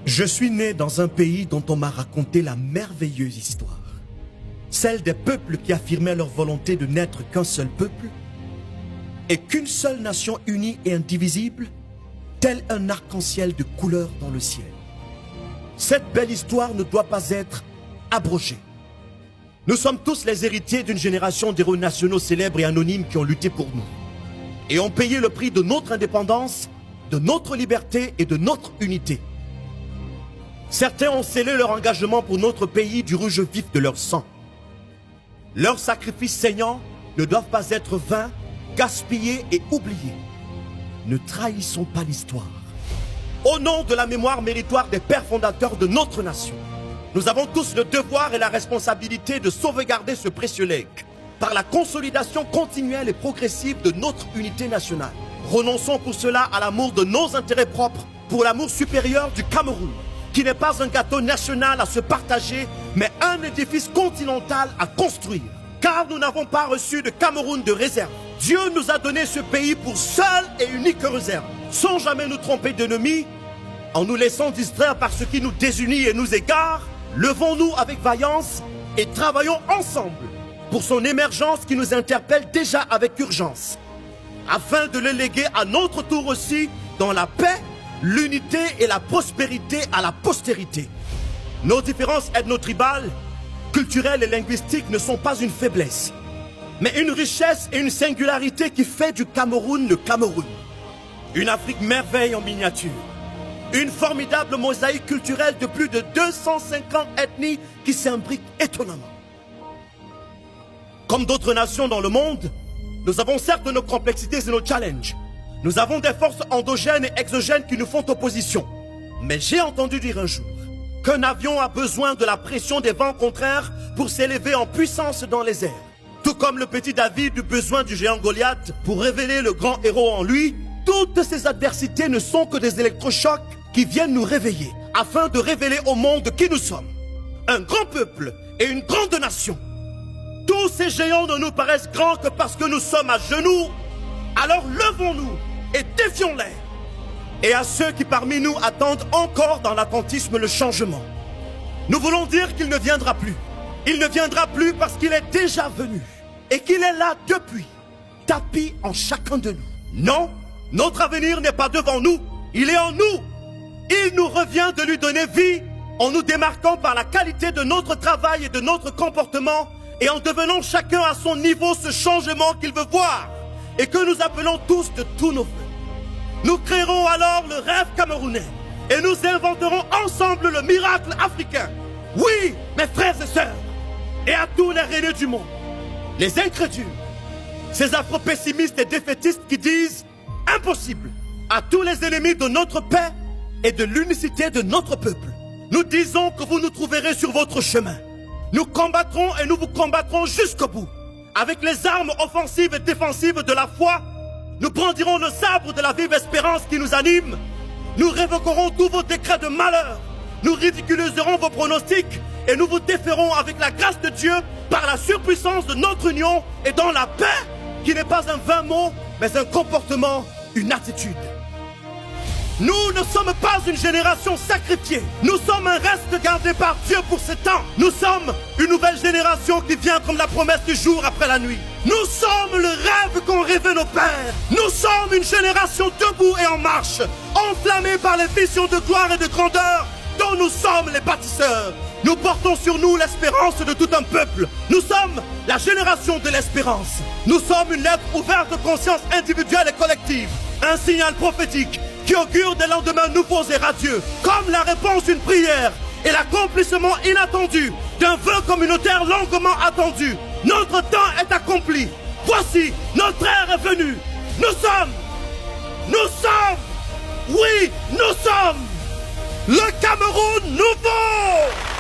Je suis né dans un pays dont on m'a raconté la merveilleuse histoire. Celle des peuples qui affirmaient leur volonté de n'être qu'un seul peuple et qu'une seule nation unie et indivisible, tel un arc-en-ciel de couleurs dans le ciel. Cette belle histoire ne doit pas être abrogée. Nous sommes tous les héritiers d'une génération d'héros nationaux célèbres et anonymes qui ont lutté pour nous et ont payé le prix de notre indépendance, de notre liberté et de notre unité. Certains ont scellé leur engagement pour notre pays du rouge vif de leur sang. Leurs sacrifices saignants ne doivent pas être vains, gaspillés et oubliés. Ne trahissons pas l'histoire. Au nom de la mémoire méritoire des pères fondateurs de notre nation, nous avons tous le devoir et la responsabilité de sauvegarder ce précieux legs par la consolidation continuelle et progressive de notre unité nationale. Renonçons pour cela à l'amour de nos intérêts propres pour l'amour supérieur du Cameroun, qui n'est pas un gâteau national à se partager, mais un édifice continental à construire. Car nous n'avons pas reçu de Cameroun de réserve. Dieu nous a donné ce pays pour seule et unique réserve. Sans jamais nous tromper d'ennemis, en nous laissant distraire par ce qui nous désunit et nous égare, levons-nous avec vaillance et travaillons ensemble pour son émergence qui nous interpelle déjà avec urgence, afin de le léguer à notre tour aussi dans la paix, l'unité et la prospérité à la postérité. Nos différences ethno-tribales, culturelles et linguistiques ne sont pas une faiblesse, mais une richesse et une singularité qui fait du Cameroun le Cameroun. Une Afrique merveille en miniature. Une formidable mosaïque culturelle de plus de 250 ethnies qui s'imbriquent étonnamment. Comme d'autres nations dans le monde, nous avons certes nos complexités et nos challenges. Nous avons des forces endogènes et exogènes qui nous font opposition. Mais j'ai entendu dire un jour qu'un avion a besoin de la pression des vents contraires pour s'élever en puissance dans les airs. Tout comme le petit David eut besoin du géant Goliath pour révéler le grand héros en lui, toutes ces adversités ne sont que des électrochocs qui viennent nous réveiller, afin de révéler au monde qui nous sommes. Un grand peuple et une grande nation. Tous ces géants ne nous paraissent grands que parce que nous sommes à genoux. Alors levons-nous et défions-les. Et à ceux qui parmi nous attendent encore dans l'attentisme le changement, nous voulons dire qu'il ne viendra plus. Il ne viendra plus parce qu'il est déjà venu et qu'il est là depuis, tapi en chacun de nous. Non, notre avenir n'est pas devant nous, il est en nous. Il nous revient de lui donner vie en nous démarquant par la qualité de notre travail et de notre comportement et en devenant chacun à son niveau ce changement qu'il veut voir et que nous appelons tous de tous nos voeux. Nous créerons alors le rêve camerounais et nous inventerons ensemble le miracle africain. Oui, mes frères et sœurs, et à tous les rêneux du monde, les incrédules, ces afro-pessimistes et défaitistes qui disent impossible à tous les ennemis de notre paix et de l'unicité de notre peuple. Nous disons que vous nous trouverez sur votre chemin. Nous combattrons et nous vous combattrons jusqu'au bout. Avec les armes offensives et défensives de la foi, nous brandirons le sabre de la vive espérance qui nous anime. Nous révoquerons tous vos décrets de malheur. Nous ridiculiserons vos pronostics et nous vous déferons avec la grâce de Dieu par la surpuissance de notre union et dans la paix qui n'est pas un vain mot, mais un comportement, une attitude. Nous ne sommes pas une génération sacrifiée. Nous sommes un reste gardé par Dieu pour ce temps. Nous sommes une nouvelle génération qui vient comme la promesse du jour après la nuit. Nous sommes le rêve qu'ont rêvé nos pères. Nous sommes une génération debout et en marche, enflammée par les visions de gloire et de grandeur dont nous sommes les bâtisseurs. Nous portons sur nous l'espérance de tout un peuple. Nous sommes la génération de l'espérance. Nous sommes une lettre ouverte de conscience individuelle et collective. Un signal prophétique qui augure des lendemains nouveaux et radieux, comme la réponse d'une prière et l'accomplissement inattendu d'un vœu communautaire longuement attendu. Notre temps est accompli. Voici, notre ère est venue. Nous sommes, oui, nous sommes le Cameroun nouveau.